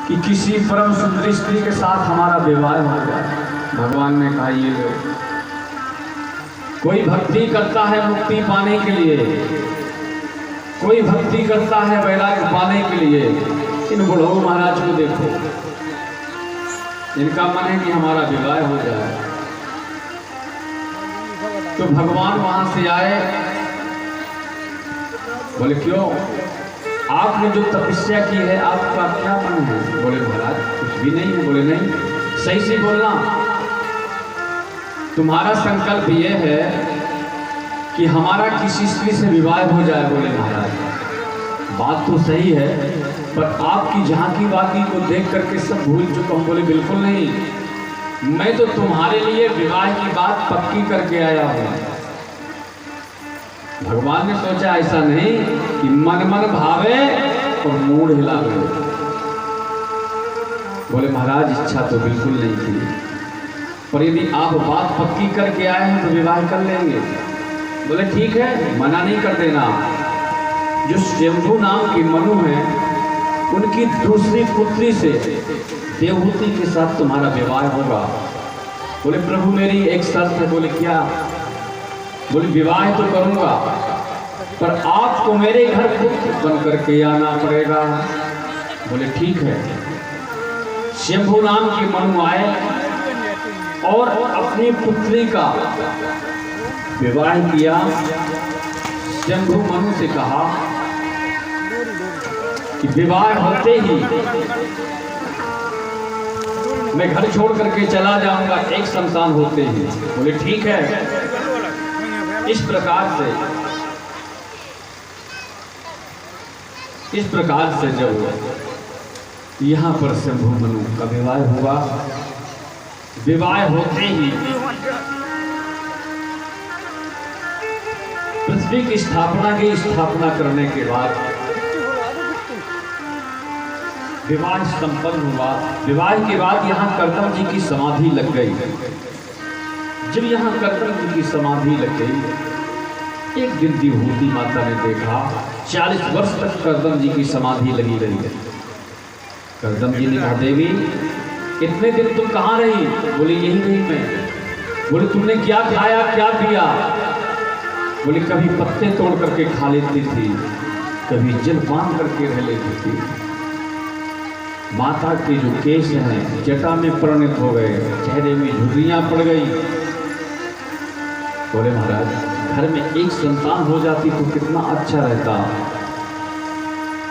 कि किसी परम सुंदरी स्त्री के साथ हमारा विवाह हो जाए। भगवान ने कहा ये लो, कोई भक्ति करता है मुक्ति पाने के लिए, कोई भक्ति करता है वैराग्य पाने के लिए। इन बुढ़ऊ महाराज को देखो, इनका मन है कि हमारा विवाह हो जाए। तो भगवान वहां से आए, बोले क्यों, आपने जो तपस्या की है आपका क्या मन है? बोले महाराज कुछ भी नहीं है। बोले नहीं, सही से बोलना, तुम्हारा संकल्प यह है कि हमारा किसी स्त्री से विवाह हो जाए। बोले महाराज बात तो सही है, पर आपकी झांकी वाकी को देख करके सब भूल चुका हूं। बोले बिल्कुल नहीं, मैं तो तुम्हारे लिए विवाह की बात पक्की करके आया हूं। भगवान ने सोचा ऐसा नहीं कि मन मन भावे और मूड हिला गए। बोले महाराज इच्छा तो बिल्कुल नहीं थी, पर यदि आप बात पक्की करके आए हैं तो विवाह कर लेंगे। बोले ठीक है, मना नहीं कर देना। जो स्वयंभू नाम की मनु है, उनकी दूसरी पुत्री से देवहूति के साथ तुम्हारा विवाह होगा। बोले प्रभु मेरी एक शर्त है। बोले क्या? बोले विवाह तो करूंगा, पर आपको मेरे घर पुत्र बन करके आना पड़ेगा। बोले ठीक है। शंभु नाम की मनु आए और अपनी पुत्री का विवाह किया। शंभु मनु से कहा कि विवाह होते ही मैं घर छोड़ करके चला जाऊंगा, एक संतान होते ही। बोले ठीक है। इस प्रकार से जब यहाँ पर शंभु मनु का विवाह हुआ, विवाह होते ही पृथ्वी की स्थापना करने के बाद विवाह संपन्न हुआ। विवाह के बाद यहाँ कर्दम जी की समाधि लग गई। जब यहाँ कर्दम जी की समाधि लग गई, एक दिन देवहूति माता ने देखा 40 वर्ष तक कर्दम जी की समाधि लगी रही है। कर्दम जी ने कहा देवी इतने दिन तुम कहाँ रही? बोले यही रही मैं। बोले तुमने क्या खाया क्या पिया? बोले कभी पत्ते तोड़ करके खा लेती थी, कभी जल पान करके रह लेती थी। माता के जो केश हैं जटा में परिणत हो गए, चेहरे में झुर्रियां पड़ गई। बोले महाराज घर में एक संतान हो जाती तो कितना अच्छा रहता।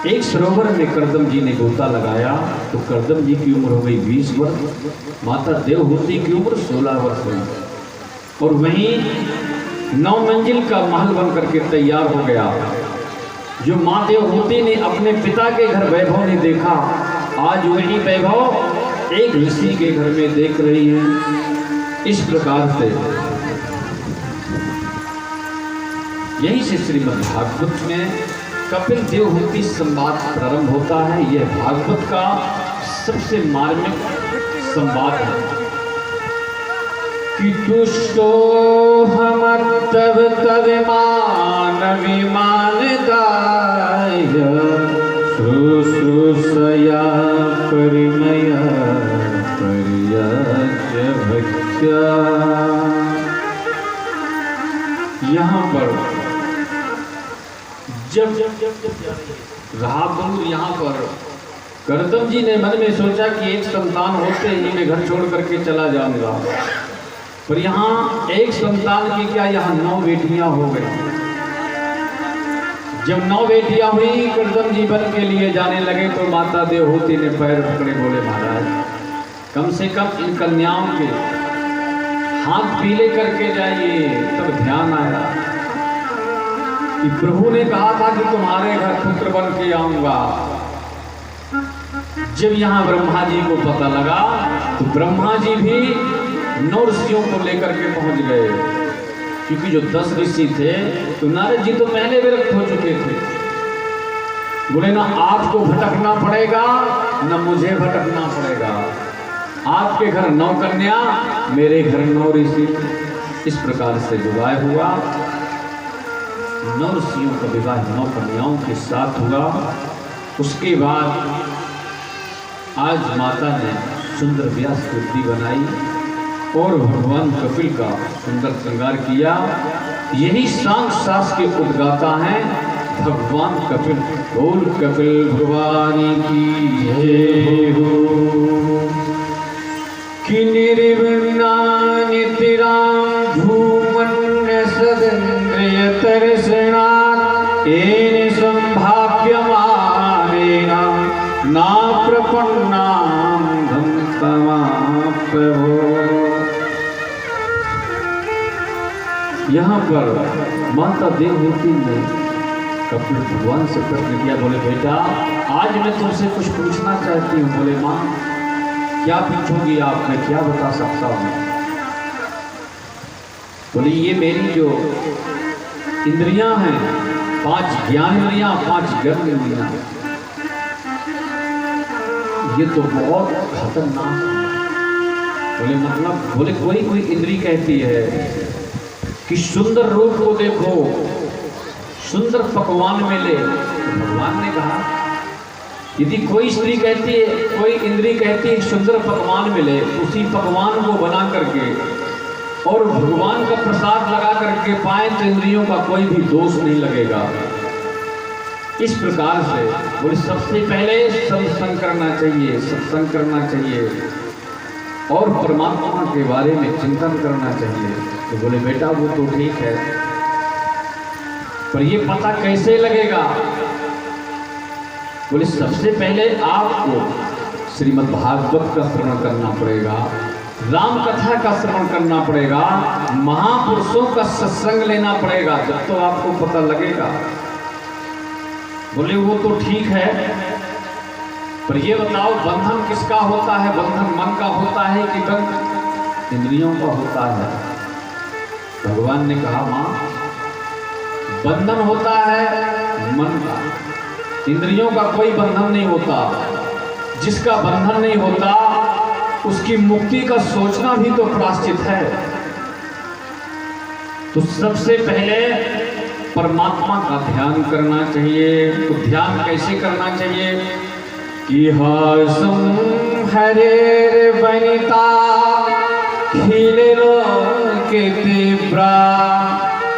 एक सरोवर में कर्दम जी ने गोता लगाया तो कर्दम जी की उम्र हो गई 20 वर्ष, माता देवहूति की उम्र 16 वर्ष हुई। और वहीं 9 मंजिल का महल बन करके तैयार हो गया। जो माँ देवहूति ने अपने पिता के घर वैभव नहीं देखा, आज वही वैभव एक ऋषि के घर में देख रही हैं। इस प्रकार से यही से श्रीमद् भागवत में कपिल देवहूति संवाद प्रारंभ होता है। यह भागवत का सबसे मार्मिक संवाद है कि तुष्टो हम तब तब मानवी मानदाय शुश्रूषया परिमया पर्याच भक्त्या। यहाँ पर जब रहा दूर, यहाँ पर कर्दम जी ने मन में सोचा कि एक संतान होते ही मैं घर छोड़ करके चला जाऊंगा, पर यहाँ एक संतान की क्या, यहाँ 9 बेटियां हो गई। जब 9 बेटियां हुई, कर्दम जी वन के लिए जाने लगे तो माता देवहूति ने पैर पकड़े। बोले महाराज कम से कम इन कन्याओं के हाथ पीले करके जाइए। तब ध्यान आया कि प्रभु ने कहा था कि तुम्हारे घर पुत्र बन के आऊंगा। जब यहाँ ब्रह्मा जी को पता लगा तो ब्रह्मा जी भी 9 ऋषियों को लेकर के पहुंच गए, क्योंकि जो 10 ऋषि थे तो नारद जी तो पहले विरक्त हो चुके थे। बोले ना आपको भटकना पड़ेगा न मुझे भटकना पड़ेगा। आपके घर 9 कन्या, मेरे घर 9 ऋषि। इस प्रकार से विवाह हुआ। 9 ऋषियों का विवाह 9 कन्याओं के साथ हुआ। उसके बाद आज माता ने सुंदर व्यास कृति बनाई और भगवान कपिल का सुंदर श्रृंगार किया। यही सांग सास के उद्गाता हैं भगवान कपिल। बोल कपिल भगवान की जय हो। कि निर्विघ्नानितिरां धूमन्य सदिन्द्रिय तर्शनात् येन संभाव्यमानेन ना प्रपन्नां धम्तमाप्यवो। यहाँ पर माता देवहूति ने कपिल भगवान से प्रश्न किया। बोले बेटा आज मैं तुमसे कुछ पूछना चाहती हूँ। बोले माँ क्या पूछोगी आप, मैं क्या बता सकता हूँ। बोले ये मेरी जो इंद्रियां हैं, 5 ज्ञान इंद्रियां, 5 कर्म इंद्रियां, ये तो बहुत खतरनाक है। बोले मतलब? बोले कोई इंद्री कहती है कि सुंदर रूप को देखो, सुंदर पकवान मिले। तो भगवान ने कहा यदि कोई स्त्री कहती है, कोई इंद्री कहती है सुंदर पकवान मिले, उसी पकवान को बना करके और भगवान का प्रसाद लगा करके पाए तो इंद्रियों का कोई भी दोष नहीं लगेगा। इस प्रकार से बोले सबसे पहले सत्संग करना चाहिए, सत्संग करना चाहिए और परमात्मा के बारे में चिंतन करना चाहिए। तो बोले बेटा वो तो ठीक है, पर ये पता कैसे लगेगा। बोले सबसे पहले आपको श्रीमद् भागवत का श्रवण करना पड़ेगा, राम कथा का श्रवण करना पड़ेगा, महापुरुषों का सत्संग लेना पड़ेगा, जब तो आपको पता लगेगा। बोले वो तो ठीक है, पर ये बताओ बंधन किसका होता है? बंधन मन का होता है कि बंधन इंद्रियों का होता है? भगवान ने कहा माँ बंधन होता है मन का, इंद्रियों का कोई बंधन नहीं होता। जिसका बंधन नहीं होता उसकी मुक्ति का सोचना भी तो प्रायश्चित है। तो सबसे पहले परमात्मा का ध्यान करना चाहिए। तो ध्यान कैसे करना चाहिए? कि हासं हरेर वनिता खिलोके तीव्रा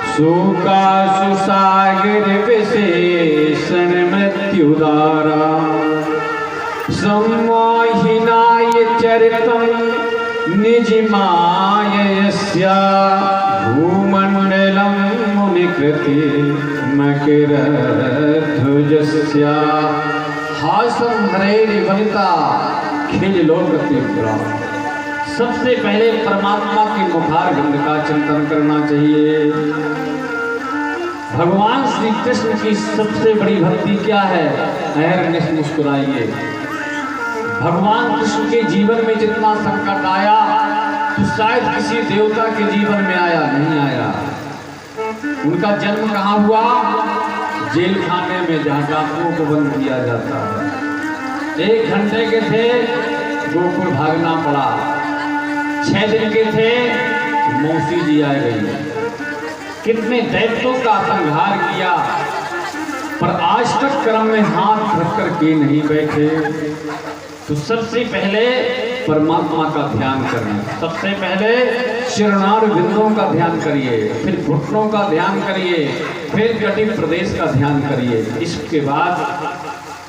शोकासु सागर विशेषण मृत्युदारा सम्मोहिनाय चरितं निजमायस्या भूमण्डलं मुनिकृते मकरध्वजस्या हासं हरेर वनिता खिलोकतीव्रा। सबसे पहले परमात्मा के मुखार गंध का चिंतन करना चाहिए। भगवान श्री कृष्ण की सबसे बड़ी भक्ति क्या है? अहरनिश मुस्कुराइए। भगवान कृष्ण के जीवन में जितना संकट आया तो शायद किसी देवता के जीवन में आया नहीं आया। उनका जन्म कहाँ हुआ? जेल खाने में, जहाँ डाकुओं को बंद किया जाता है। 1 घंटे के थे, गोकुल भागना पड़ा। 6 दिन के थे, मौसी जी आ गई। कितने दैत्यों का संहार किया, पर आज तक कर्म में हाथ रख करके नहीं बैठे। तो सबसे पहले परमात्मा का ध्यान करें। सबसे पहले चरणार बिंदुओं का ध्यान करिए, फिर घुटनों का ध्यान करिए, फिर कटिम प्रदेश का ध्यान करिए। इसके बाद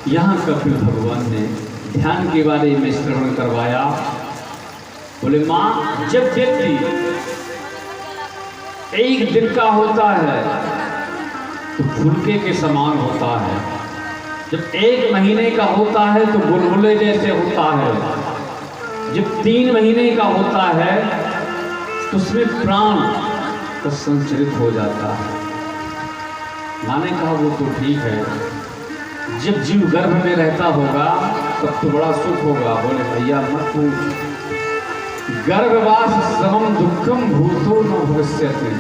यहाँ कपिल भगवान ने ध्यान के बारे में श्रवण करवाया। बोले माँ जब व्यक्ति 1 दिन का होता है तो फुलके के समान होता है, जब 1 महीने का होता है तो बुलबुले जैसे होता है, जब 3 महीने का होता है तो उसमें प्राण तो संचरित हो जाता है। मैंने कहा वो तो ठीक है, जब जीव गर्भ में रहता होगा तब तो बड़ा सुख होगा। बोले भैया मत पूछ, गर्भवास समम दुखम भूतो न भविष्यति।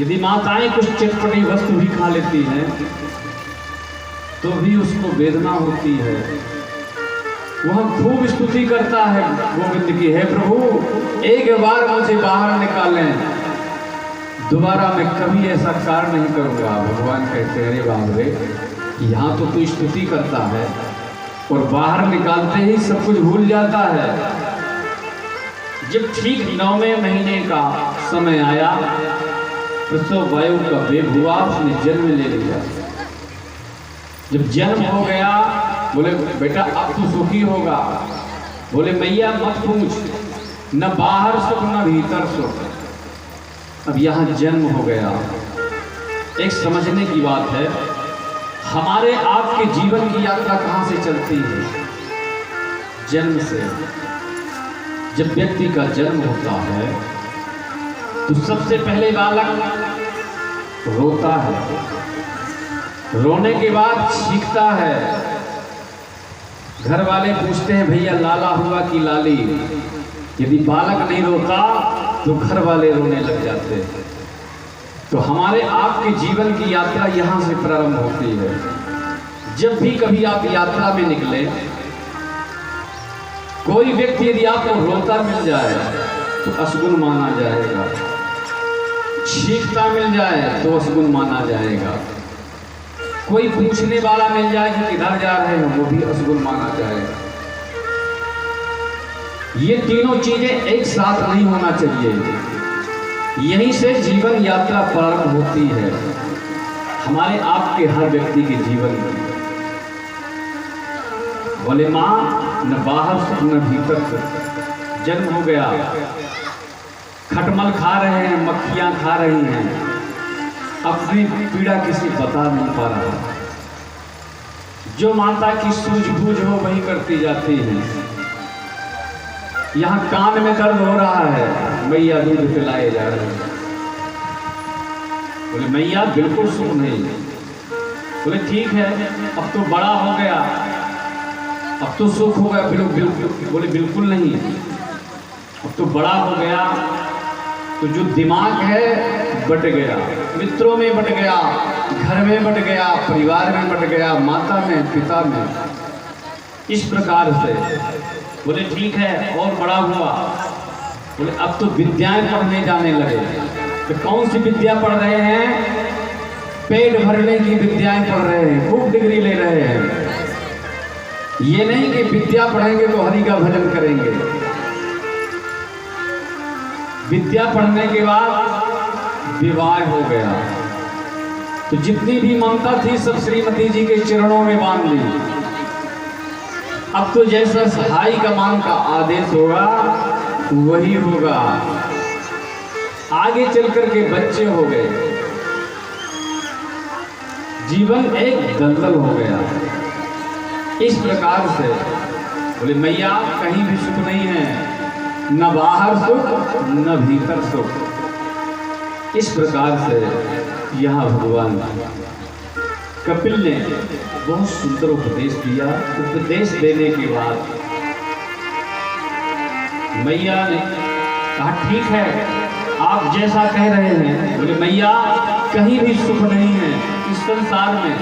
यदि माताएं कुछ चटपटी वस्तु भी खा लेती हैं तो भी उसको वेदना होती है। वह खूब स्तुति करता है गोविंद की, हे प्रभु 1 बार मुझे बाहर निकालें, दोबारा मैं कभी ऐसा कार्य नहीं करूँगा। भगवान कहते हैं अरे बाप रे, यहाँ तो तू स्तुति करता है, और बाहर निकालते ही सब कुछ भूल जाता है। जब ठीक 9वें महीने का समय आया, प्रसव वायु का वेग हुआ, उसने जन्म ले लिया। जब जन्म हो गया, बोले बेटा अब तू सुखी होगा। बोले मैया मत पूछ, न बाहर सुख न भीतर सुख। अब यहाँ जन्म हो गया। एक समझने की बात है, हमारे आपके जीवन की यात्रा कहाँ से चलती है? जन्म से। जब व्यक्ति का जन्म होता है तो सबसे पहले बालक रोता है, रोने के बाद चीखता है। घर वाले पूछते हैं भैया लाला हुआ कि लाली? यदि बालक नहीं रोता तो घर वाले रोने लग जाते हैं। तो हमारे आपके जीवन की यात्रा यहाँ से प्रारंभ होती है। जब भी कभी आप यात्रा में निकले, कोई व्यक्ति यदि आपको रोता मिल जाए तो अशगुन माना जाएगा, चीखता मिल जाए तो अशगुन माना जाएगा, कोई पूछने वाला मिल जाए कि किधर जा रहे हैं वो भी अशगुन माना जाएगा। ये तीनों चीजें एक साथ नहीं होना चाहिए। यहीं से जीवन यात्रा प्रारंभ होती है हमारे आपके हर व्यक्ति के जीवन में। बोले माँ न बाहर सुख न भीतर सुख। जन्म हो गया, खटमल खा रहे हैं, मक्खियां खा रही हैं, अपनी पीड़ा किसी बता नहीं पा रहा। जो माता की सूझबूझ हो वही करती जाती है। यहाँ कान में दर्द हो रहा है, मैया दूध पिलाए जा रहे हैं। बोले मैया बिल्कुल सुख नहीं। बोले ठीक है, अब तो बड़ा हो गया, अब तो सुख हो गया। बिल्कुल बोले बिल्कुल नहीं, अब तो बड़ा हो गया तो जो दिमाग है बट गया, मित्रों में बट गया, घर में बट गया, परिवार में बट गया, माता में, पिता में। इस प्रकार से बोले ठीक है, और बड़ा हुआ। बोले अब तो विद्याएं पढ़ने जाने लगे। तो कौन सी विद्या पढ़ रहे हैं? पेट भरने की विद्याएं पढ़ रहे हैं, खूब डिग्री ले रहे हैं। ये नहीं कि विद्या पढ़ेंगे तो हरि का भजन करेंगे। विद्या पढ़ने के बाद विवाह हो गया तो जितनी भी ममता थी सब श्रीमती जी के चरणों में बांध ली। अब तो जैसा हाई कमान का आदेश होगा वही होगा। आगे चल करके बच्चे हो गए, जीवन एक दलदल हो गया। इस प्रकार से बोले मैया कहीं भी सुख नहीं है, न बाहर सुख न भीतर सुख। इस प्रकार से यहाँ भगवान कपिल ने बहुत सुंदर उपदेश दिया। उपदेश देने के बाद मैया ने कहा ठीक है आप जैसा कह रहे हैं। बोले मैया कहीं भी सुख नहीं है इस संसार में।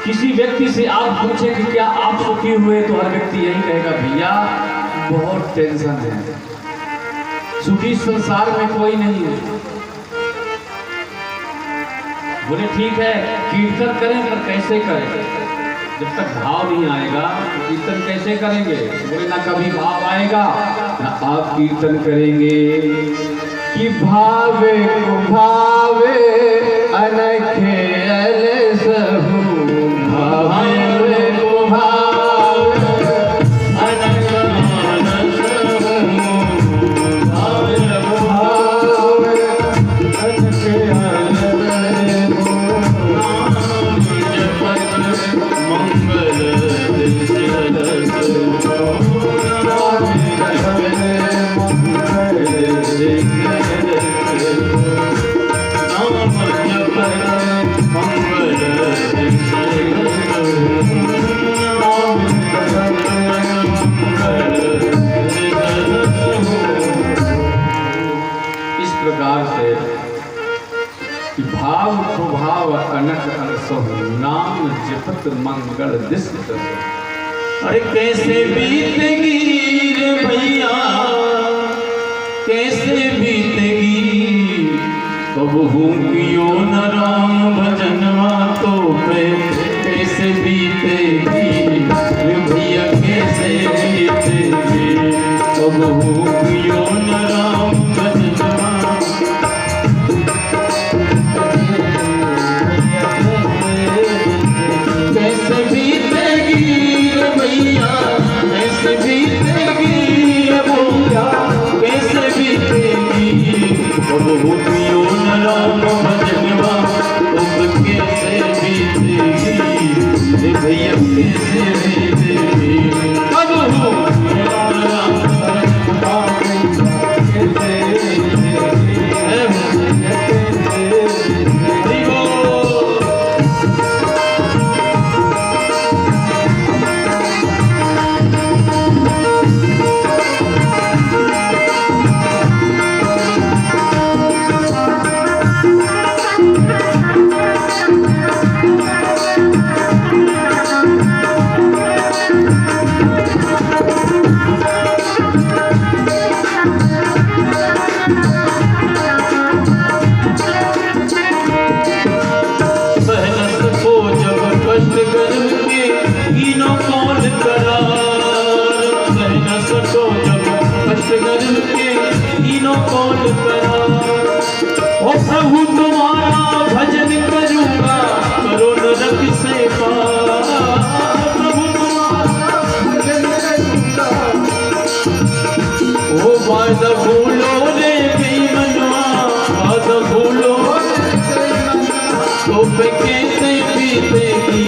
किसी व्यक्ति से आप पूछे कि क्या आप सुखी हुए तो हर व्यक्ति यही कहेगा भैया बहुत टेंशन है, सुखी संसार में कोई नहीं है। बोले ठीक है कीर्तन करें पर कैसे करें? जब तक भाव नहीं आएगा तो कीर्तन कैसे करेंगे? बोले ना कभी भाव आएगा ना आप कीर्तन करेंगे। कि भावे को भावे अनखे अलसहु, भावे को भावे अनखे अलसहु, भावे को भावे अनखे अलसहु। मंगल इस प्रकार से भाव को भाव अनक अनसहु, नाम जपत मंगल दिस। अरे कैसे बीतेगी रे भैया, कैसे बीतेगी, कब हूँ कियो न राम भजनवा तो पे कैसे बीतेगी रे भैया। हीनो कौन करार सह न सको जब कष्ट गर्भ के हीनो कौन करार। ओ प्रभु तुम्हारा भजन करूंगा करो नरक से पार। प्रभु तुम्हारा भजन करूंगा ओ बात भूलो रे बेईमानवा बात भूलो तो पे कैसे बीतेगी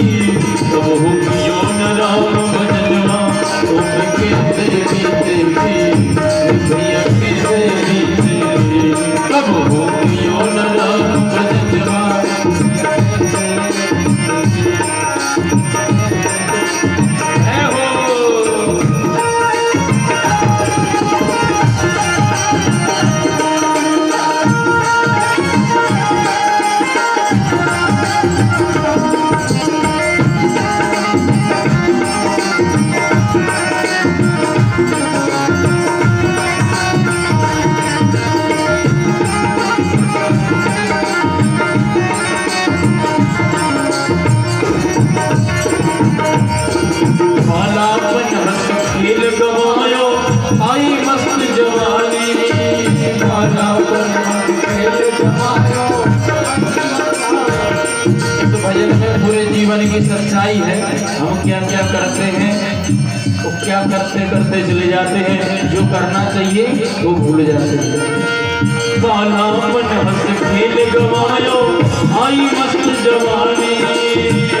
कबहू कियो न राम भजनवा तो पे कैसे बीतेगी भैया कैसे बीतेगी कबहू कियो न राम भजनवा। जीवन की सच्चाई है हम क्या क्या करते हैं वो क्या करते करते चले जाते हैं जो करना चाहिए वो भूल जाते हैं। बालापन हंस खेल गवायो आई मस्त जवानी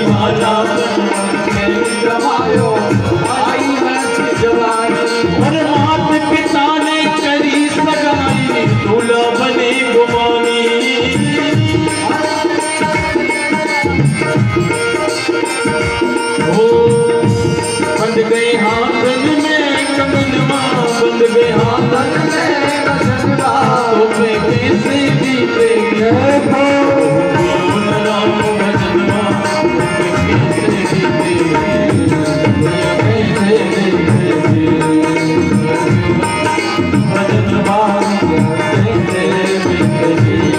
बालापन खेल गवायो आई मस्त जवानी और मात पिता ने करी सगाई दूल्हा बने गुमानी। बंद गए हाथन में कंगनवा बंद गए हाथन में कंगनवा तो पे कैसे बीतेगी राम भजनवा कैसे बीतेगी कैसे बीतेगी भजनवा कैसे बीतेगी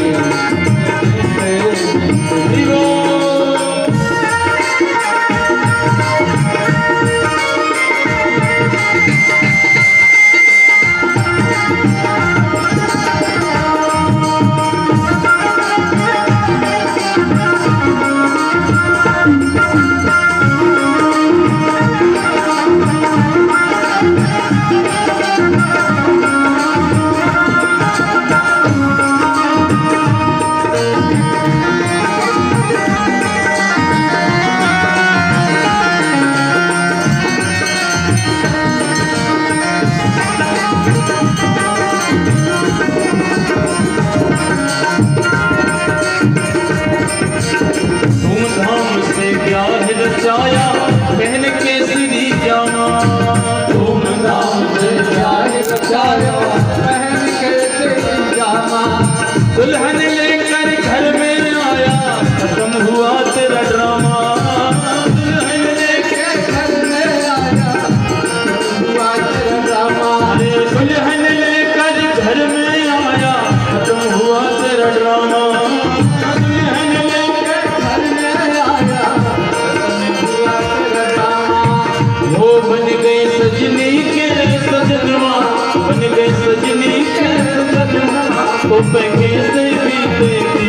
दुल्हन लेकर घर में आया खत्म हुआ तेरा ड्रामा। दुल्हन लेकर घर में आया हुआ तेरा ड्रामा। दुल्हन लेकर घर में आया खत्म हुआ तेरा ड्रामा। दुल्हन लेकर घर में आया खत्म हुआ तेरा ड्रामा। वो बन गए सजनी के सजनवा बन गए सजनी के सजनवा तो पे कैसे बीतेगी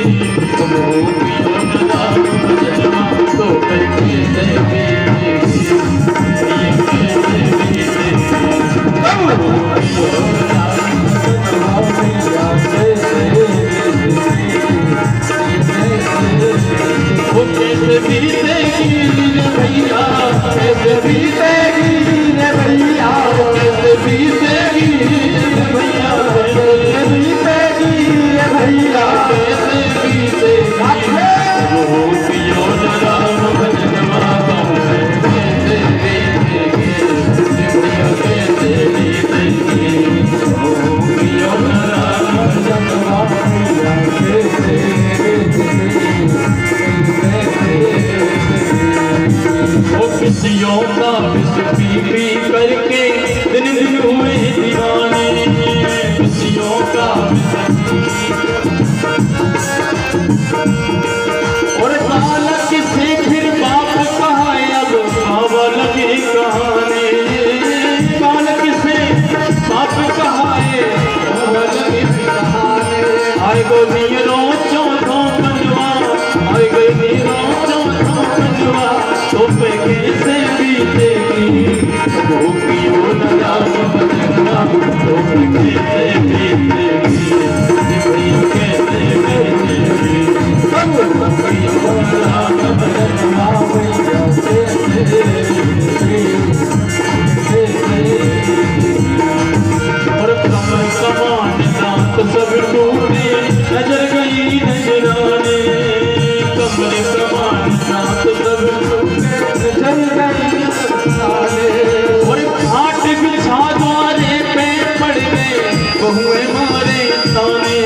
कबहू कियो न राम भजनवा तो पे कैसे बीतेगी ये कैसे बीतेगी कबहू कियो न राम भजनवा कैसे वो कैसे बीतेगी रे भैया कैसे बीतेगी रे भैया कैसे बीतेगी रे भैया कैसे बीतेगी रे भैया कैसे बीतेगी वो कियो न राम भजनवा कैसे बीतेगी रे भैया कैसे बीतेगी वो कियो न राम भजनवा कैसे वो किसियों का विष पी पी करके दिन दिन हुए दीवाने किसियों का और बालक से फिर बाप कहा अब बाबा कहानी बालक से बाप कहाए आए गो नीरो चौथो पंजवा आए गो नीरो चौथो पंजवा तो पे कैसे बीतेगी वो पियो न राम बजना तो पे कैसे बीतेगी भैया कैसे बीतेगी सब पियो न राम बजना भैया और कमर कमान दांत सब टूटे नजर गई नजराने कमर कमान दांत सब टूटे नजर गई नजराने और घाट बिछा द्वारे पे पड़ गए बहुए मारे ताने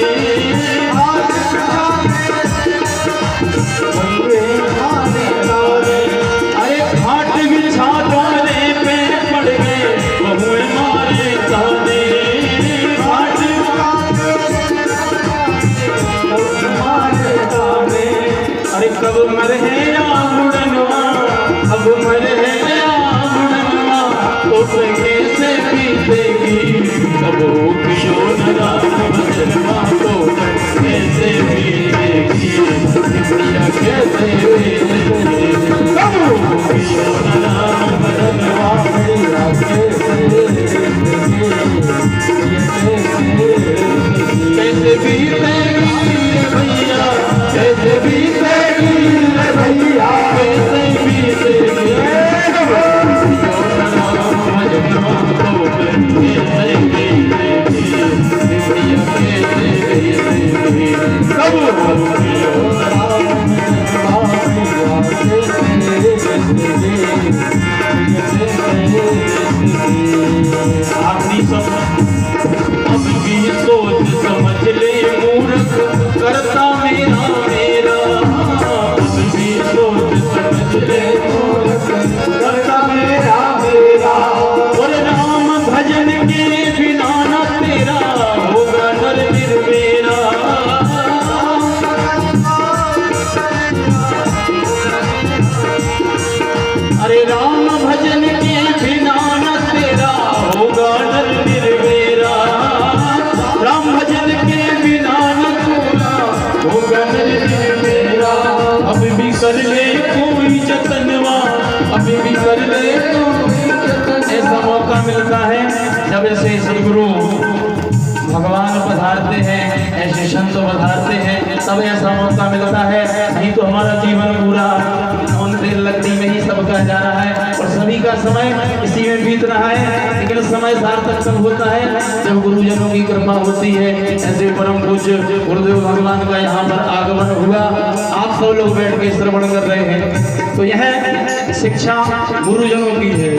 अरे घाट बिछा द्वारे पे पड़ गए बहुए मारे ताने अरे कब मर है या मुड़नवा अब मर है या मुड़नवा तो कैसे बीतेगी कब पियो न राम बचनवा तो कैसे बीतेगी भैया कैसे बीतेगी कब पियो न राम बचनवा भैया कैसे बीतेगी भैया कैसे बीतेगी भैया कैसे बीतेगी आखिरी अब भी सोच समझ ले मूर्ख करता मेरा मेरा अब भी सोच समझ ले मूर्ख करता मेरा मेरा और राम भजन के बिना न तेरा होगा नर निर्मेरा अरे राम भजन के बिना न तेरा होगा नर निर्मेरा राम भजन के बिना न तेरा होगा नर निर्मेरा अब भी कर ले कोई जतनवा अभी भी कर ले ऐसा मौका मिलता है जब ऐसे सदगुरु भगवान पधारते हैं ऐसे संत पधारते हैं तब ऐसा मौका मिलता है नहीं तो हमारा जीवन पूरा तेल लकड़ी में ही सबका जा रहा है और सभी का समय इसी में बीत रहा है लेकिन समय सार्थक तब होता है जब गुरुजनों की कृपा होती है ऐसे परम पूज्य गुरुदेव भगवान का यहाँ पर आगमन हुआ आप सब लोग बैठ के श्रवण कर रहे हैं तो यह शिक्षा गुरुजनों की है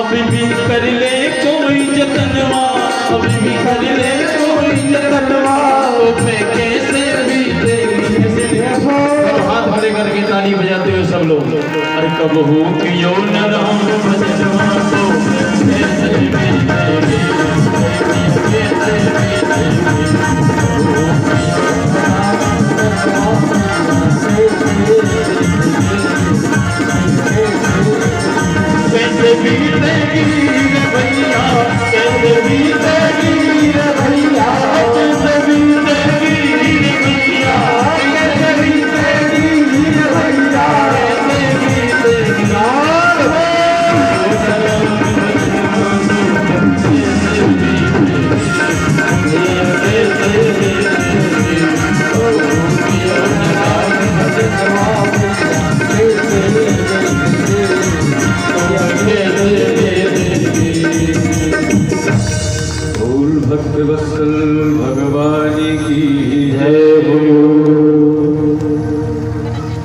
अभी भी कर ले कोई जतनवा अभी भी कर ले कोई जतनवा तो कैसे बीतेगी हाथ भरे करके ताली बजाते हुए सब लोग अरे कब हो पियो न राम भजनवा तो कैसे बीतेगी कैसे बीतेगी भैया कैसे बीतेगी भैया कैसे बीतेगी भैया कैसे बीतेगी भैया कैसे भक्त वत्सल भगवान की जय बोलो।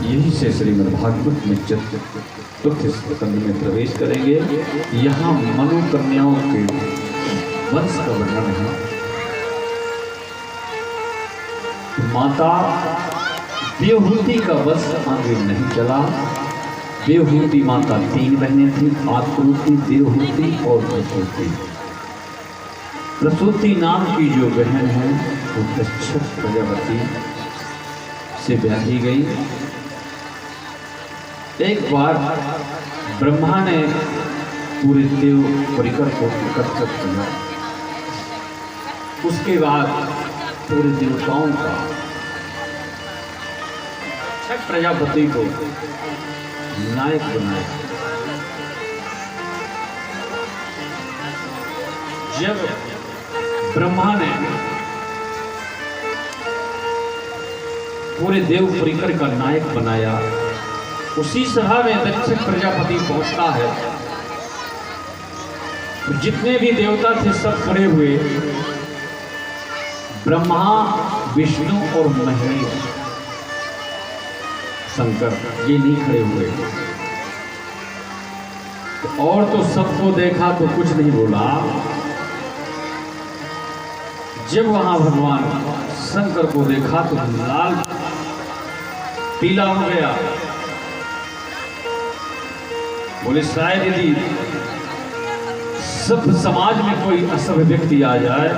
यही से श्रीमद् भागवत में चतुर्थ स्कंद में प्रवेश करेंगे। यहाँ मनोकन्याओं के वंश का वर्णन है। माता देवहूति का वंश आगे नहीं चला। देवहूति माता 3 बहनें थी, आत्मरूपी, देवहूति और प्रसूति। प्रसूति नाम की जो बहन है वो दक्ष प्रजापति से ब्याही गई। एक बार ब्रह्मा ने पूरे देव परिकर को एकत्र किया। उसके बाद पूरे देवताओं का छठ प्रजापति को नायक बनाया। जब ब्रह्मा ने पूरे देव परिकर का नायक बनाया, उसी सभा में दक्ष प्रजापति पहुंचता है। तो जितने भी देवता थे सब खड़े हुए, ब्रह्मा, विष्णु और महेश, शंकर ये नहीं खड़े हुए। और तो सबको देखा तो कुछ नहीं बोला। जब वहां भगवान शंकर को देखा तो लाल पीला हो गया। बोले शायद यदि सब समाज में कोई असभ्य व्यक्ति आ जाए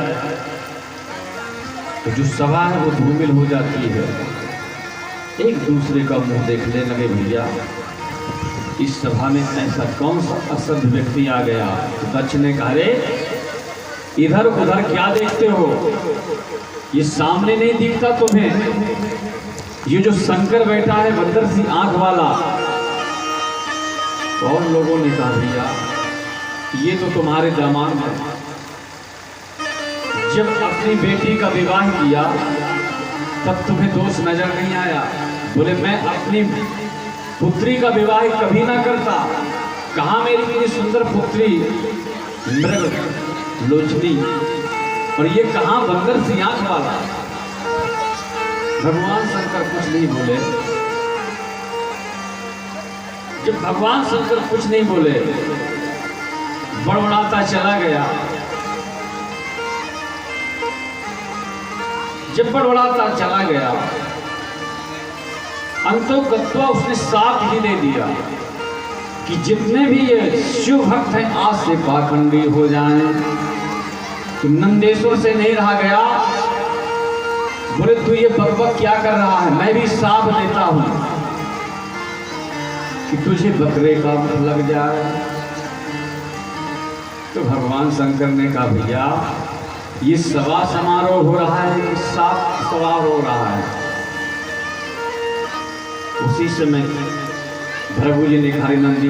तो जो सभा है वो धूमिल हो जाती है। एक दूसरे का मुंह देखने लगे। भैया इस सभा में ऐसा कौन सा असभ्य व्यक्ति आ गया? तो दक्ष ने कहा, रे इधर उधर क्या देखते हो? ये सामने नहीं दिखता तुम्हें? ये जो शंकर बैठा है बंदर सी आंख वाला। और लोगों ने कहा, भैया ये तो तुम्हारे दामाद हैं। जब अपनी बेटी का विवाह किया तब तुम्हें दोष नजर नहीं आया? बोले मैं अपनी पुत्री का विवाह कभी ना करता। कहाँ मेरी इतनी सुंदर पुत्री मृग लोचनी, और ये कहाँ बंदर सी आंख वाला? भगवान शंकर कुछ नहीं बोले। जब भगवान शंकर कुछ नहीं बोले, बड़बड़ाता चला गया। जब बड़बड़ाता चला गया, अंतोगत्वा उसने साफ ही दे दिया कि जितने भी ये शिव भक्त हैं आज से पाखंडी हो जाएं। तो नंदेश्वर से नहीं रहा गया। बोले तू ये बकबक क्या कर रहा है? मैं भी साफ देता हूं कि तुझे बकरे का मुंह लग जाए। तो भगवान शंकर ने कहा, भैया ये सभा समारोह हो रहा है कि साफ सभा हो रहा है? उसी समय भृगु जी ने कहा, नंदी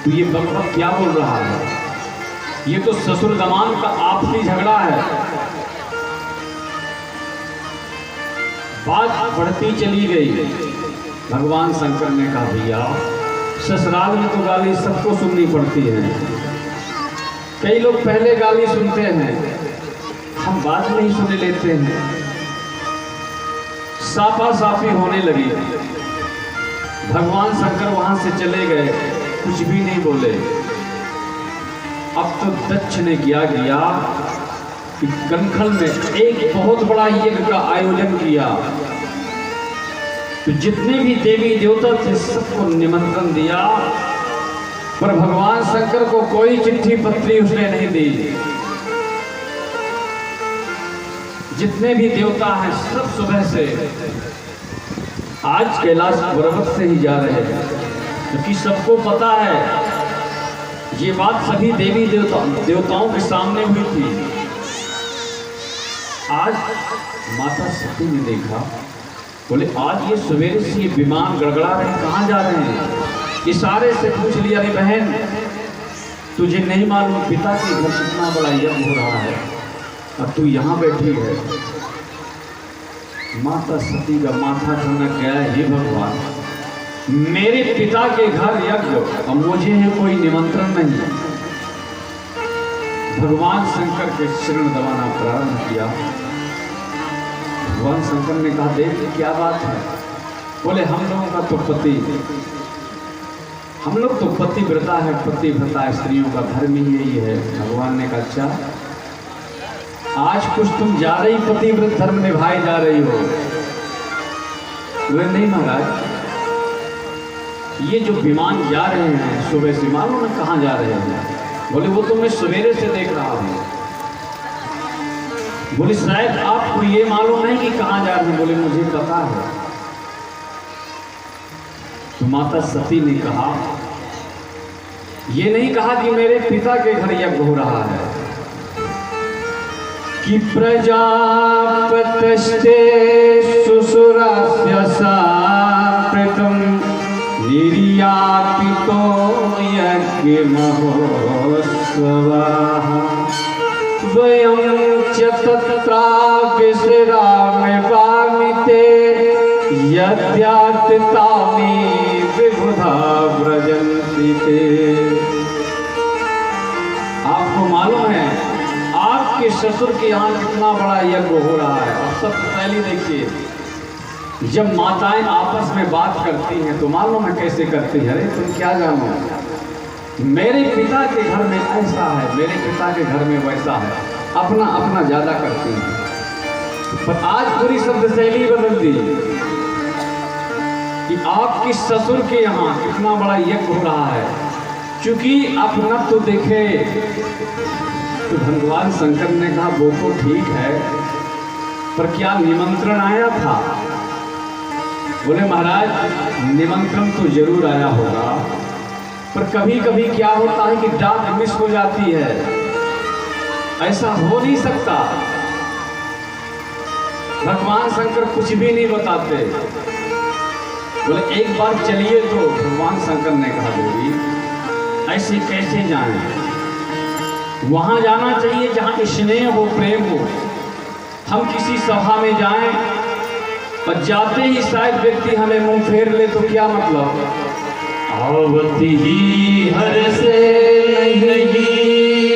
तू ये बकबक क्या बोल रहा है? ये तो ससुर दमान का आपसी झगड़ा है। बात बढ़ती चली गई। भगवान शंकर ने कहा, भैया ससुराल में तो गाली सबको सुननी पड़ती है। कई लोग पहले गाली सुनते हैं, हम बाद में ही सुन लेते हैं। साफा साफी होने लगी। भगवान शंकर वहां से चले गए, कुछ भी नहीं बोले। अब तो दक्ष ने क्या किया कि कनखल में एक बहुत बड़ा यज्ञ का आयोजन किया। तो जितने भी देवी देवता थे सबको निमंत्रण दिया, पर भगवान शंकर को कोई चिट्ठी पत्री उसने नहीं दी। जितने भी देवता हैं सब सुबह से आज कैलाश पर्वत से ही जा रहे हैं, क्योंकि सबको पता है ये बात सभी देवी देवताओं के सामने हुई थी। आज माता सती ने देखा, बोले आज ये सवेरे से ये विमान गड़गड़ा रहे हैं, कहाँ जा रहे हैं? इशारे से पूछ लिया, अरे बहन तुझे नहीं मालूम पिता के घर कितना बड़ा यज्ञ हो रहा है, अब तू यहाँ बैठी है। माता सती का माथा ठनक गया, हे भगवान मेरे पिता के घर यज्ञ और मुझे है कोई निमंत्रण नहीं। भगवान शंकर के शरण दबाना प्रारंभ किया। भगवान शंकर ने कहा, देख क्या बात है? बोले हम लोगों का तो हम लोग तो पतिव्रता है, पतिव्रता स्त्रियों का धर्म ही यही है। भगवान ने कहा, अच्छा आज कुछ तुम ज्यादा ही पतिव्रत धर्म निभाई जा रही हो। बोले नहीं महाराज, ये जो विमान जा रहे हैं सुबह से, मालूम ना कहाँ जा रहे हैं? बोले वो तो मैं सवेरे से देख रहा हूँ। बोले शायद आपको ये मालूम नहीं कि कहाँ जा रहे हैं? बोले मुझे पता है। तो माता सती ने कहा, ये नहीं कहा कि मेरे पिता के घर यज्ञ हो रहा है, कि प्रजापतस्ते शुश्रूषस्य साम्प्रतं निर्यापितो यज्ञमहोत्सवः वयं च तत्राविश्राम्यवामिते यद्यातितानि विबुधा व्रजन्ति ते। आपको मालूम है आपके ससुर के यहाँ कितना बड़ा यज्ञ हो रहा है। और सबसे पहले देखिए, जब माताएं आपस में बात करती हैं तो मालूम है कैसे करती है, अरे तुम क्या जानो, मेरे पिता के घर में ऐसा है, मेरे पिता के घर में वैसा है, अपना अपना ज्यादा करती हैं। पर आज पूरी शब्द शैली बदल दी कि आपके ससुर के यहाँ कितना बड़ा यज्ञ हो रहा है। चूंकि अपना तो देखे तो भगवान शंकर ने कहा वो तो ठीक है, पर क्या निमंत्रण आया था? बोले महाराज निमंत्रण तो जरूर आया होगा, पर कभी कभी क्या होता है कि डाक मिस हो जाती है, ऐसा हो नहीं सकता। भगवान शंकर कुछ भी नहीं बताते। बोले एक बार चलिए, तो भगवान शंकर ने कहा देवी ऐसे कैसे जाएं? वहां जाना चाहिए जहां स्नेह हो, प्रेम हो। हम किसी सभा में जाएं और जाते ही शायद व्यक्ति हमें मुंह फेर ले तो क्या मतलब? आवती ही हर से नहीं,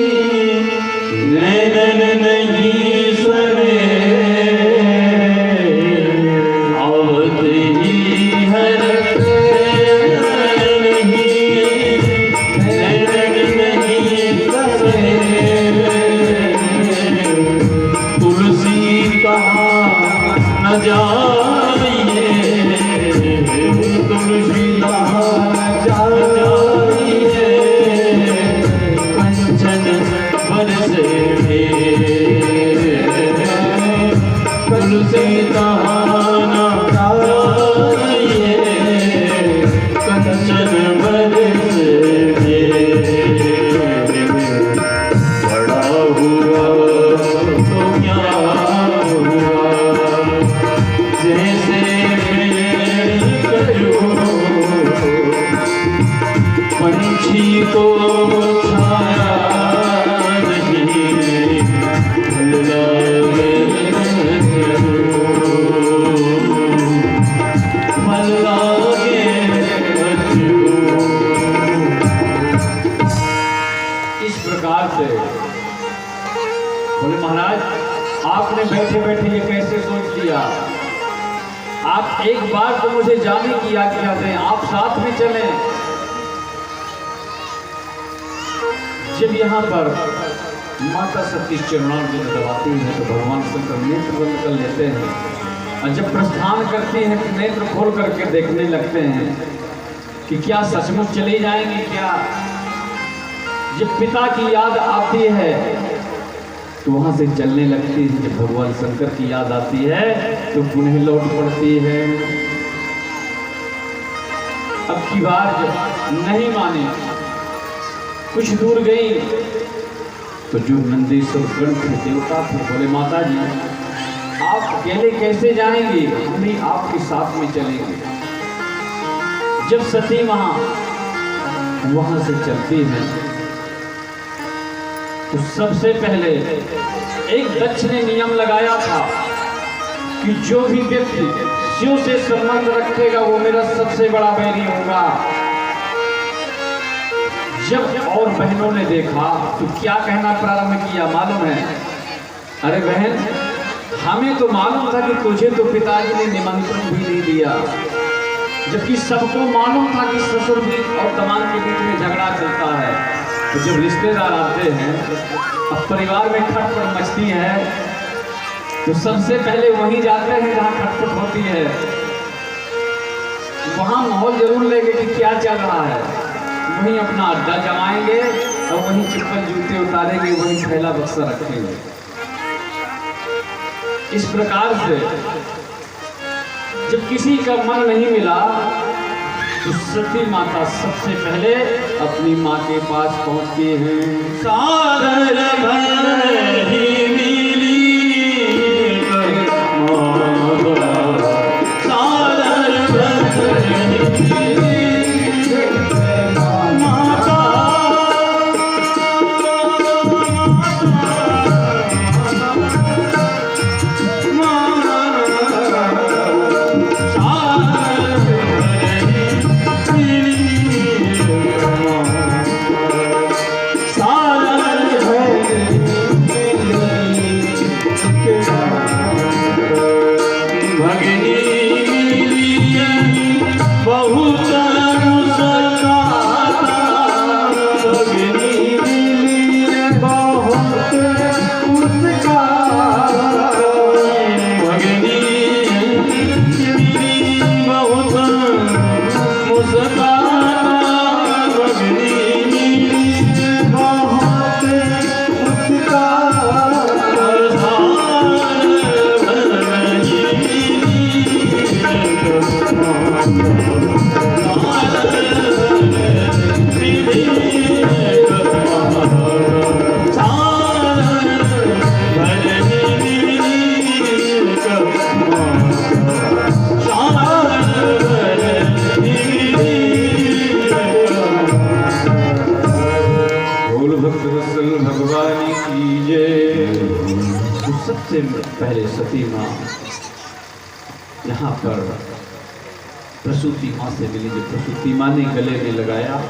नैनन नहीं सरे, आवती ही हर से नहीं, नैनन नहीं सरे, तुलसी कहाँ न जाइए, तुलसी कहाँ कंचन बरसे तुलसी कहाना कंचन बरसे बड़ा हुआ तो क्या हुआ, जैसे पंछी को छाया नहीं, इस प्रकार से बोले महाराज आपने बैठे बैठे ये कैसे सोच लिया? आप एक बार तो मुझे जाने की आज्ञा दें, आप साथ में चलें। जब यहाँ पर माता सती चरणार्जुन दबाती है तो भगवान शंकर नेत्र बंद कर लेते हैं, और जब प्रस्थान करती हैं तो नेत्र खोल करके देखने लगते हैं कि क्या सचमुच चली जाएंगी क्या। जब पिता की याद आती है तो वहां से चलने लगती है, जब भगवान शंकर की याद आती है तो पुनः लौट पड़ती है। अब की बार जब नहीं माने, कुछ दूर गई तो जो नंदीश्वर गण के देवता थे बोले माता जी आप अकेले कैसे जाएंगे, हम भी आपके साथ में चलेंगे। जब सती वहां से चलती है तो सबसे पहले एक दक्ष ने नियम लगाया था कि जो भी व्यक्ति शिव से संबंध रखेगा वो मेरा सबसे बड़ा बैरी होगा। जब और बहनों ने देखा तो क्या कहना प्रारंभ किया मालूम है? अरे बहन हमें तो मालूम था कि तुझे तो पिताजी ने निमंत्रण भी नहीं दिया, जबकि सबको मालूम था कि ससुर भी और दामाद के बीच में झगड़ा चलता है। तो जब रिश्तेदार आते हैं, अब परिवार में खटपट मचती है, तो सबसे पहले वहीं जाते हैं जहाँ खटपट होती है। वहाँ माहौल जरूर लेंगे कि क्या चल रहा है, वहीं अपना अड्डा जमाएंगे और वहीं चप्पल जूते उतारेंगे, वहीं थैला बक्सा रखेंगे। इस प्रकार से जब किसी का मन नहीं मिला तो तो सती माता सबसे पहले अपनी माँ के पास पहुंचती हैं। सादर भरी मिली सादर सबसे पहले सती माँ यहाँ पर प्रसूति माँ से मिली। जब प्रसूति माँ ने गले में लगाया,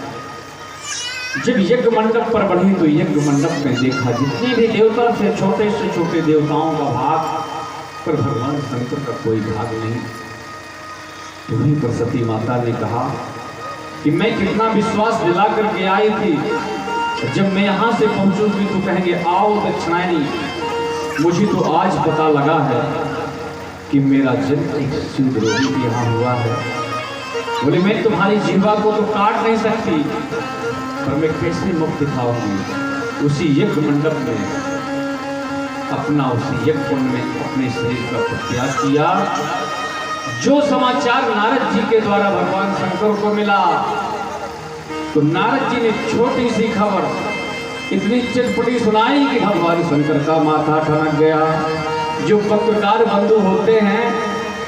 जब यज्ञ मंडप पर बढ़ी तो यज्ञ मंडप में देखा जितने भी देवता थे, छोटे से छोटे देवताओं का भाग, पर भगवान शंकर का कोई भाग नहीं। वहीं पर सती माता ने कहा कि मैं कितना विश्वास दिला करके आई थी, जब मैं यहाँ से पहुँचूंगी तो कहेंगे आओ दक्षिणायनी। मुझे तो आज पता लगा है कि मेरा जन्म एक शिवद्रोही यहाँ हुआ है। बोले मैं तुम्हारी जीवा को तो काट नहीं सकती, पर मैं कैसे मुख दिखाऊंगी। उसी यज्ञ मंडप में अपना उसी यज्ञ कुंड में अपने शरीर का त्याग किया। जो समाचार नारद जी के द्वारा भगवान शंकर को मिला, तो नारद जी ने छोटी सी खबर इतनी चटपटी सुनाई कि भगवान शंकर का माथा ठनक गया। जो पत्रकार बंधु होते हैं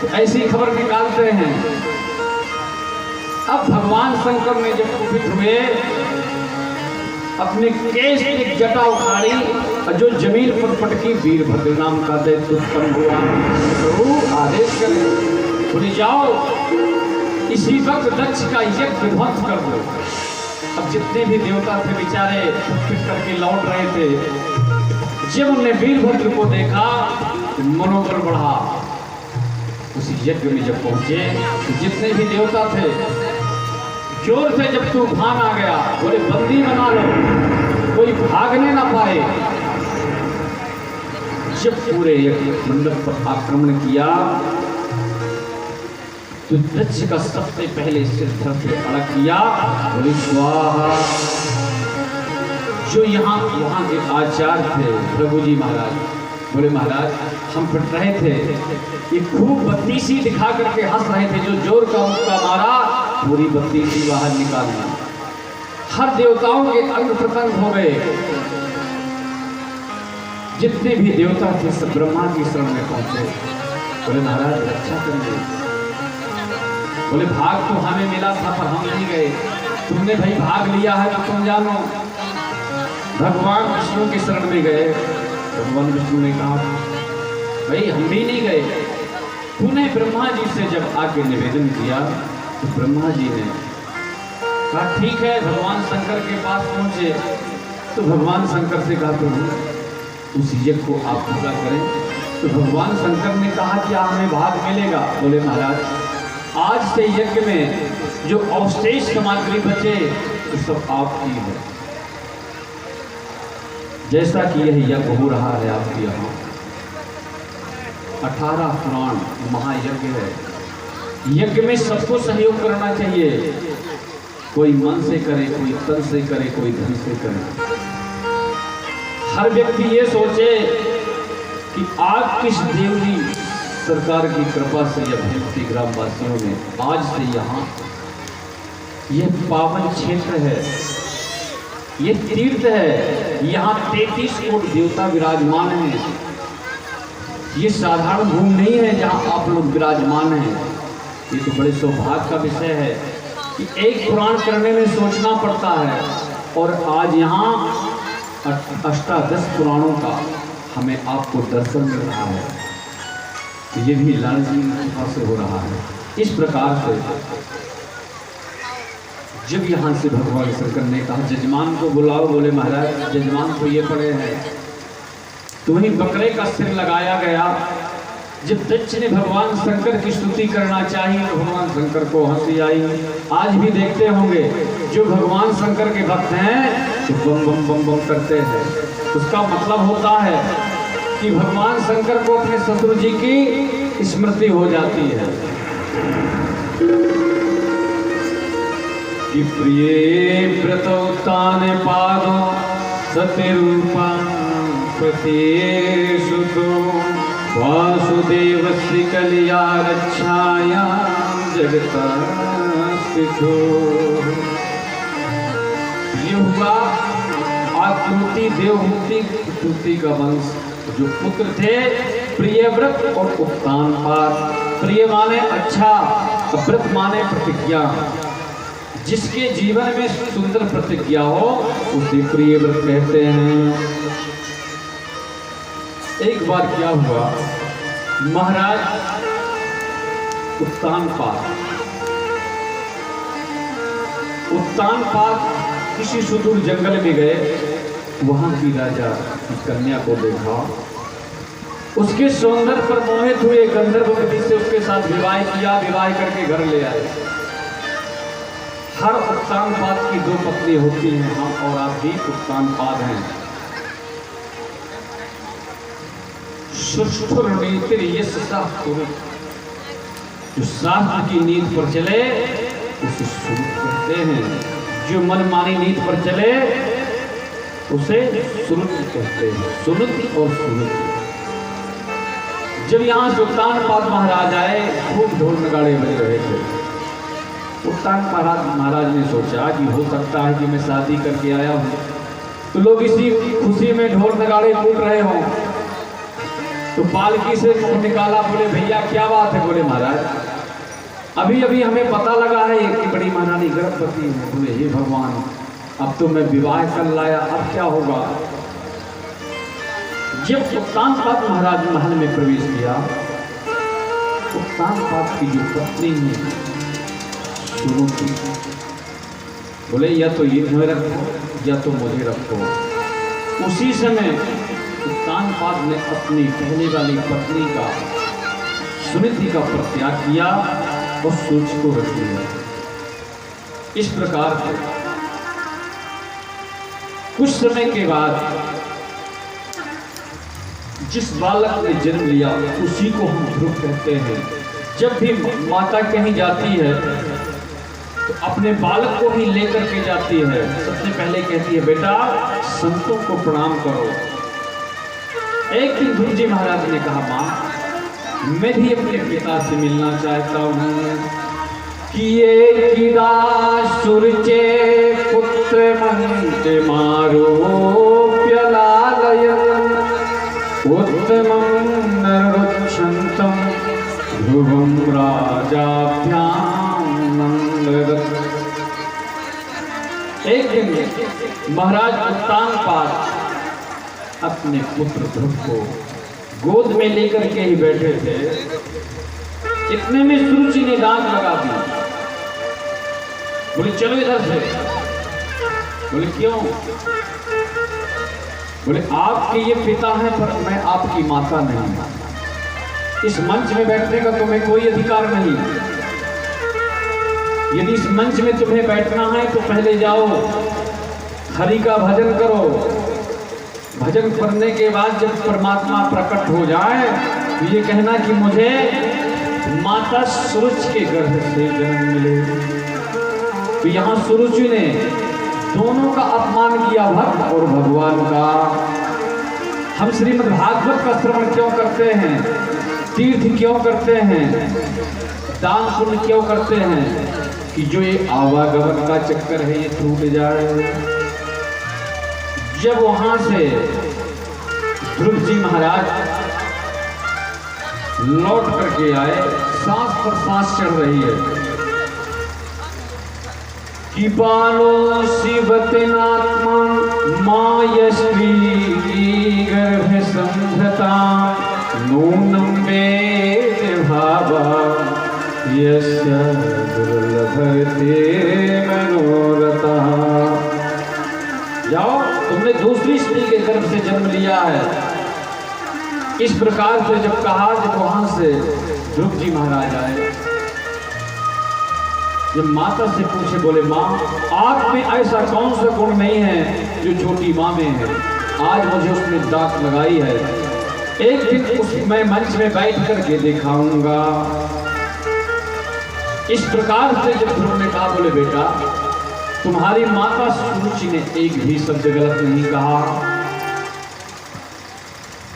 तो ऐसी खबर निकालते हैं। अब भगवान शंकर ने जब कुपित हुए, अपने केश एक जटा उखाड़ी और जो जमीन पर पटकी, वीरभद्र नाम का दैत्य उत्पन्न हुआ। प्रभु आदेश करें, बोले जाओ इसी वक्त दक्ष का यज्ञ ध्वंस कर दो। अब जितने भी देवता थे बेचारे फिर करके लौट रहे थे। जब उन्होंने वीरभद्र को देखा तो मनोबल बढ़ा। उसी यज्ञ में जब पहुंचे तो जितने भी देवता थे जोर से जब तूफान आ गया, बोले बंदी बना लो, कोई भागने ना पाए। जब पूरे यज्ञ मंडप पर आक्रमण किया तो दक्ष का सबसे पहले सिर धड़ से अलग किया, बोले स्वाहा। जो यहाँ के आचार्य थे प्रभु जी महाराज, बोले महाराज हम पिट रहे थे, ये खूब बत्तीसी दिखा करके हंस रहे थे। जो जोर का मुक्का मारा, पूरी बत्तीसी बाहर निकालना। हर देवताओं के अंग प्रतंग हो गए। जितने भी देवता थे सब ब्रह्मा की शरण में पहुंचे। बोले महाराज रक्षा करिए। बोले भाग तो हमें मिला था पर हम नहीं गए, तुमने भाई भाग लिया है तो तुम जानो। भगवान विष्णु की शरण में गए। भगवान विष्णु ने कहा भाई हम भी नहीं गए। तूने ब्रह्मा जी से जब आके निवेदन किया तो ब्रह्मा जी ने कहा ठीक है। भगवान शंकर के पास पहुंचे तो भगवान शंकर से कहा प्रभु उस यज्ञ को आप पूरा करें। तो भगवान शंकर ने कहा कि हमें भाग मिलेगा। बोले महाराज आज से यज्ञ में जो अवशेष सामग्री बचे वो सब आपकी है। जैसा कि यह यज्ञ हो रहा है आपके यहाँ 18 पुराण महायज्ञ है। यज्ञ में सबको सहयोग करना चाहिए। कोई मन से करे, कोई तन से करे, कोई धन से करे। हर व्यक्ति ये सोचे कि आज किस देवनी सरकार की कृपा से या भक्ति ग्रामवासियों ने आज से यहाँ ये पावन क्षेत्र है, ये तीर्थ है, यहाँ 33 कोटि देवता विराजमान हैं। ये साधारण भूमि नहीं है जहाँ आप लोग विराजमान हैं। ये तो बड़े सौभाग्य का विषय है कि एक पुराण करने में सोचना पड़ता है, और आज यहाँ अष्टादश पुराणों का हमें आपको दर्शन मिल रहा है। तो ये भी लाल जी की कृपा से हो रहा है। इस प्रकार से जब यहाँ से भगवान शंकर ने कहा जजमान को बुलाओ, बोले महाराज जजमान तो ये पड़े हैं। तो वहीं बकरे का सिर लगाया गया। जब दक्ष ने भगवान शंकर की स्तुति करना चाहिए तो भगवान शंकर को हंसी आई। आज भी देखते होंगे जो भगवान शंकर के भक्त हैं तो बम बम बम बम करते हैं। उसका मतलब होता है कि भगवान शंकर को अपने शत्रु जी की स्मृति हो जाती है कि प्रिय व्रतोत्तान पादो सत्यरूपा प्रत्येषु वासुदेवस्य कलिया रक्षाया जगता स्थितो। ये हुआ आकृति देवहूति का वंश। जो पुत्र थे प्रियव्रत और उत्तानपाद। प्रिय माने अच्छा, व्रत माने प्रतिज्ञा। जिसके जीवन में सुंदर प्रतिज्ञा हो उसे प्रियव्रत कहते हैं। एक बार क्या हुआ, महाराज उत्तानपाद किसी सुदूर जंगल में गए। वहां की राजा की कन्या को देखा, उसके सौंदर्य पर मोहित हुए, गंधर्व विधि से उसके साथ विवाह किया। विवाह करके घर ले आए। हर उत्तानपाद की 2 पत्नी होती हैं। हम और आप भी उत्तानपाद हैं। सुष्ठुर नीतिर ये जो शास्त्र की नीति पर चले उसे सुरुत कहते हैं। जो मनमानी नीति पर चले उसे सुरुत कहते हैं। सुरुत और सुरुत। जब यहाँ से उत्तानपाद महाराज आए, खूब ढोल नगाड़े बज रहे थे। उत्तानपाद महाराज ने सोचा कि हो सकता है कि मैं शादी करके आया हूँ तो लोग इसी खुशी में ढोल नगाड़े कूद रहे हों। तो पालकी से मुंह निकाला, बोले भैया क्या बात है? बोले महाराज अभी अभी हमें पता लगा है कि बड़ी महारानी गर्भवती है। बोले हे भगवान, अब तो मैं विवाह कर लाया, अब क्या होगा? जब उत्तानपाद महाराज महल में प्रवेश किया, उत्तानपाद की जो पत्नी है सुरुचि, बोले या तो ये हमें रखो या तो मुझे रखो। उसी समय उत्तानपाद ने अपनी पहले वाली पत्नी का सुनीति का परित्याग किया और सुरुचि को रख लिया। इस प्रकार से कुछ समय के बाद जिस बालक ने जन्म लिया उसी को हम ध्रुव कहते हैं। जब भी माता कहीं जाती है तो अपने बालक को ही लेकर के जाती है। सबसे पहले कहती है बेटा संतों को प्रणाम करो। एक दिन ध्रुव जी महाराज ने कहा माँ मैं भी अपने पिता से मिलना चाहता हूँ। किए किदा सुरचे पुत्र मंत्र मारो प्यलालयन उत्तमं नरुक्षन्तं ध्रुवं राजाभ्यां नन्दरत्। एक दिन महाराज उत्तानपाद अपने पुत्र ध्रुव को गोद में लेकर के ही बैठे थे। इतने में सुरुचि ने डांट लगा दी। बोले चलो इधर से। बोले क्यों? बोले आपके ये पिता हैं पर मैं आपकी माता नहीं। इस मंच में बैठने का तुम्हें कोई अधिकार नहीं। यदि इस मंच में तुम्हें बैठना है तो पहले जाओ हरि का भजन करो। भजन करने के बाद जब परमात्मा प्रकट हो जाए तो ये कहना कि मुझे माता सुरुचि के गर्भ से जन्म मिले। तो यहाँ सुरुचि ने दोनों का अपमान किया, भक्त और भगवान का। हम श्रीमद् भागवत का श्रवण क्यों करते हैं? तीर्थ क्यों करते हैं? दान पुण्य क्यों करते हैं? कि जो ये आवागमन का चक्कर है ये टूट जाए। जब वहां से ध्रुव जी महाराज लौट करके आए, सांस पर सांस चढ़ रही है कि बालो शिवतनात्मा मायश्री गर्भ संधता नूनम वेद भावा यस्य दुर्लभते मनोरथा। जाओ, तुमने दूसरी स्त्री के गर्भ से जन्म लिया है। इस प्रकार से जब कहा, जब वहां से ध्रुव जी महाराज आए, जब माता से पूछे, बोले माँ आप में ऐसा कौन सा गुण नहीं है जो छोटी माँ में है, आज मुझे उसने दांत लगाई है, एक दिन मैं मंच में बैठ करके दिखाऊंगा। इस प्रकार से जब ध्रुव ने कहा, बोले बेटा तुम्हारी माता सुरुचि ने एक भी शब्द गलत नहीं कहा,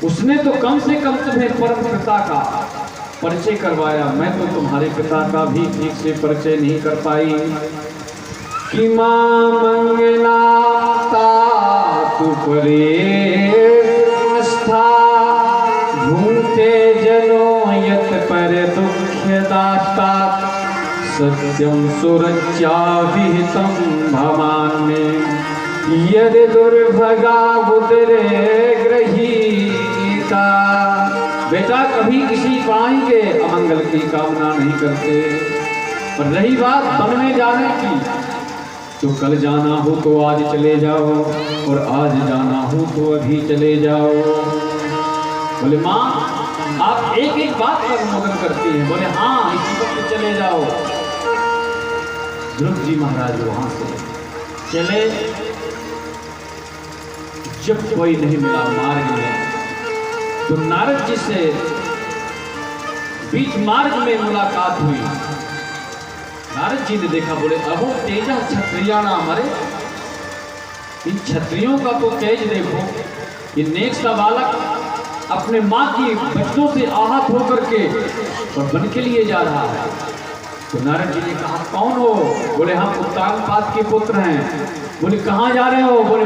उसने तो कम से कम तुम्हें परम पिता का परिचय करवाया, मैं तो तुम्हारे पिता का भी ठीक से परिचय नहीं कर पाई। कि मां मंगलाता तू परे भूते जनो यत पर दुख दाता सत्यम सुरक्षा विहितम भवान में यदि दुर्भगा बुदरे ग्रहीता। बेटा कभी किसी प्राणी के अमंगल की कामना नहीं करते। और रही बात बनने जाने की, तो कल जाना हो तो आज चले जाओ, और आज जाना हो तो अभी चले जाओ। बोले माँ आप एक एक बात पर अनुमोदन करती हैं। बोले हाँ, इसी वक्त चले जाओ। ध्रुव जी महाराज वहां से चले। जब कोई नहीं मिला मार्ग में, तो नारद जी से बीच मार्ग में मुलाकात हुई। नारद जी ने देखा, बोले अहो तेजा क्षत्रियाणा मरे, इन क्षत्रियों का तो तेज देखो। ये नेक सा बालक अपने माँ की बच्चों से आहत होकर के और वन के लिए जा रहा है। तो नारद जी ने कहा कौन हो? बोले हम उत्तानपाद के पुत्र हैं। बोले कहाँ जा रहे हो? बोले